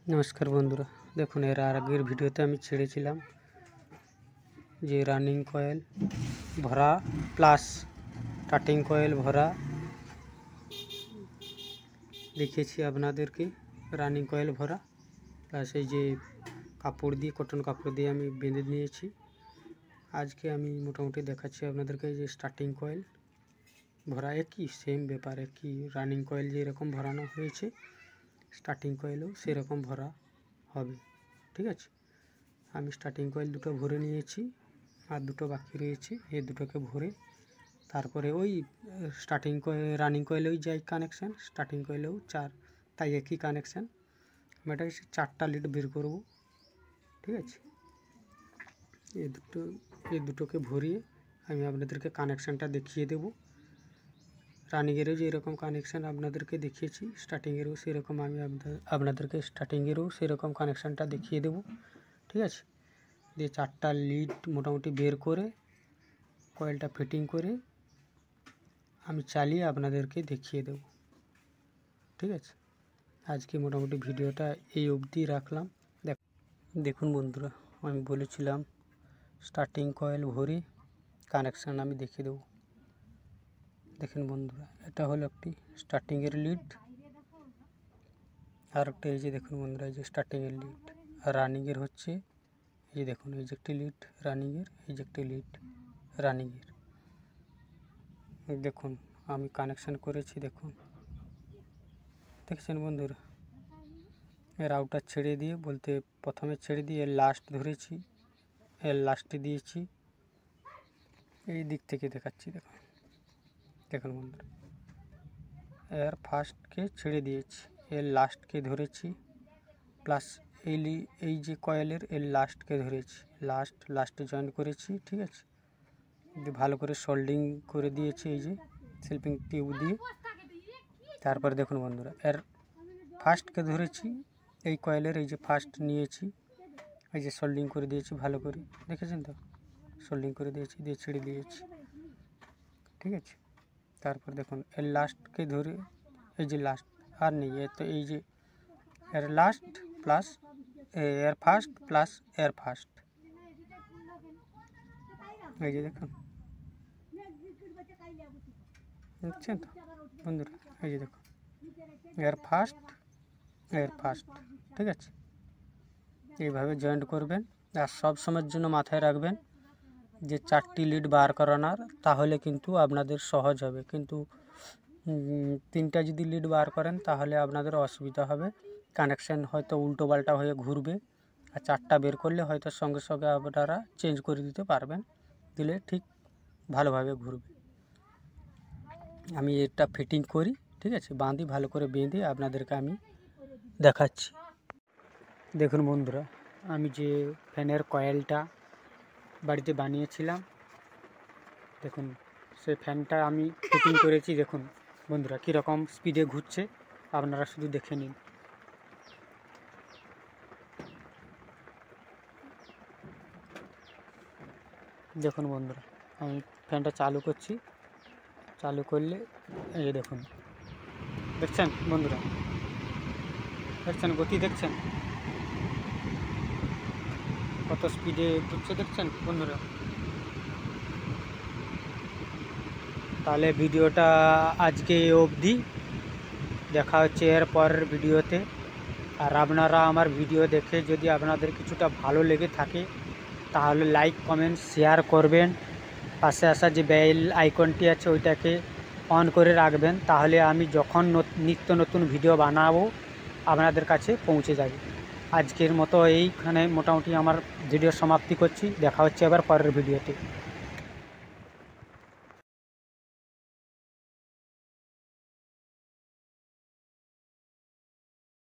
नमस्कार बंधुरा देखो एर आगे भिडियोते आमी छेड़ेछिलाम जे रानिंग कয়েল भरा प्लस स्टार्टिंग कয়েল भरा देखेছি আপনাদেরকে রানিং কয়েল भरा प्लस এই যে কাপড় দিয়ে কটন কাপড় দিয়ে আমি বেঁধে নিয়েছি। আজকে আমি মোটামুটি দেখাচ্ছি আপনাদেরকে যে স্টার্টিং কয়েল भरा একই সেম ব্যাপার একই রানিং কয়েল যে এরকম ভরানো হয়েছে স্টার্টিং কয়েলও সেরকম ভরা হবে। ঠিক আছে, আমি স্টার্টিং কয়েল দুটো ভরে নিয়েছি আর দুটো বাকি রয়েছে, এই দুটোকে ভরে তারপরে ওই স্টার্টিং কয়েল রানিং কয়েলেও যাই কানেকশান, স্টার্টিং কয়েলেও চার, তাই একই কানেকশান। আমি এটাকে চারটা লিড বের করব। ঠিক আছে, এই দুটোকে ভরিয়ে আমি আপনাদেরকে কানেকশানটা দেখিয়ে দেব। রানিংয়েরও যে এরকম কানেকশান আপনাদেরকে দেখিয়েছি, স্টার্টিংয়েরও সেরকম আমি আপনাদেরকে স্টার্টিংয়েরও সেরকম কানেকশানটা দেখিয়ে দেব। ঠিক আছে, দিয়ে চারটা লিড মোটামুটি বের করে কয়েলটা ফিটিং করে আমি চালিয়ে আপনাদেরকে দেখিয়ে দেব। ঠিক আছে, আজকে মোটামুটি ভিডিওটা এই অবধি রাখলাম। দেখুন বন্ধুরা, আমি বলেছিলাম স্টার্টিং কয়েল ভরে কানেকশান আমি দেখিয়ে দেব। দেখেন বন্ধুরা, এটা হলো একটি স্টার্টিংয়ের লিড, আর একটা এই যে দেখুন বন্ধুরা এই যে স্টার্টিংয়ের লিড। আর রানিংয়ের হচ্ছে এই যে দেখুন এই যে একটি লিড রানিংয়ের, এই যে একটি লিড রানিংয়ের। দেখুন আমি কানেকশান করেছি, দেখুন দেখছেন বন্ধুরা। এর আউটার ছেড়ে দিয়ে বলতে প্রথমে ছেড়ে দিয়ে লাস্ট ধরেছি, এর লাস্টে দিয়েছি, এই দিক থেকে দেখাচ্ছি। দেখুন দেখুন বন্ধুরা, এর ফার্স্টকে ছেড়ে দিয়েছি, এর লাস্টকে ধরেছি, প্লাস এই যে কয়েলের এর লাস্টকে ধরেছি, লাস্টে জয়েন করেছি। ঠিক আছে, ভালো করে সোল্ডিং করে দিয়েছি এই যে সেলফিং টিউব দিয়ে। তারপরে দেখুন বন্ধুরা, এর ফার্স্টকে ধরেছি, এই কয়েলের এই যে ফার্স্ট নিয়েছি, এই যে সোল্ডিং করে দিয়েছি ভালো করে, দেখেছেন তো, সোল্ডিং করে দিয়েছি, দিয়ে ছেড়ে দিয়েছি। ঠিক আছে, তারপর দেখুন এর লাস্টকে ধরে এই যে লাস্ট আর নেই, তো এই যে এর লাস্ট প্লাস এর ফার্স্ট প্লাস এর ফার্স্ট, এই যে দেখুন দেখছেন তো বন্ধুরা, এই যে দেখুন এর ফার্স্ট এর ফার্স্ট। ঠিক আছে, এইভাবে জয়েন্ট করবেন। আর সব সময়ের জন্য মাথায় রাখবেন যে চারটি লিড বার করানোর, তাহলে কিন্তু আপনাদের সহজ হবে। কিন্তু তিনটা যদি লিড বার করেন তাহলে আপনাদের অসুবিধা হবে, কানেকশান হয়তো উল্টো পাল্টা হয়ে ঘুরবে। আর চারটা বের করলে হয়তো সঙ্গে সঙ্গে আপনারা চেঞ্জ করে দিতে পারবেন, দিলে ঠিক ভালোভাবে ঘুরবে। আমি এটা ফিটিং করি, ঠিক আছে, বাঁধি, ভালো করে বেঁধে আপনাদেরকে আমি দেখাচ্ছি। দেখুন বন্ধুরা, আমি যে ফ্যানের কয়েলটা বাড়িতে বানিয়েছিলাম, দেখুন সেই ফ্যানটা আমি ফিটিং করেছি। দেখুন বন্ধুরা কীরকম স্পিডে ঘুরছে, আপনারা শুধু দেখে নিন। দেখুন বন্ধুরা, আমি ফ্যানটা চালু করছি, চালু করলে এই দেখুন, দেখছেন বন্ধুরা, দেখছেন গতি, দেখছেন কত স্পিডে ঘুরছে, দেখছেন বন্ধুরা। তাহলে ভিডিওটা আজকে অবধি, দেখা হচ্ছে এর পরের ভিডিওতে। আর আপনারা আমার ভিডিও দেখে যদি আপনাদের কিছুটা ভালো লেগে থাকে তাহলে লাইক কমেন্ট শেয়ার করবেন। পাশে আসা যে বেল আইকনটি আছে ওইটাকে অন করে রাখবেন, তাহলে আমি যখন নিত্য নতুন ভিডিও বানাবো আপনাদের কাছে পৌঁছে যাবে। আজকের মতো এইখানে মোটামুটি আমার ভিডিও সমাপ্তি করছি, দেখা হচ্ছে এবার পরের ভিডিওতে।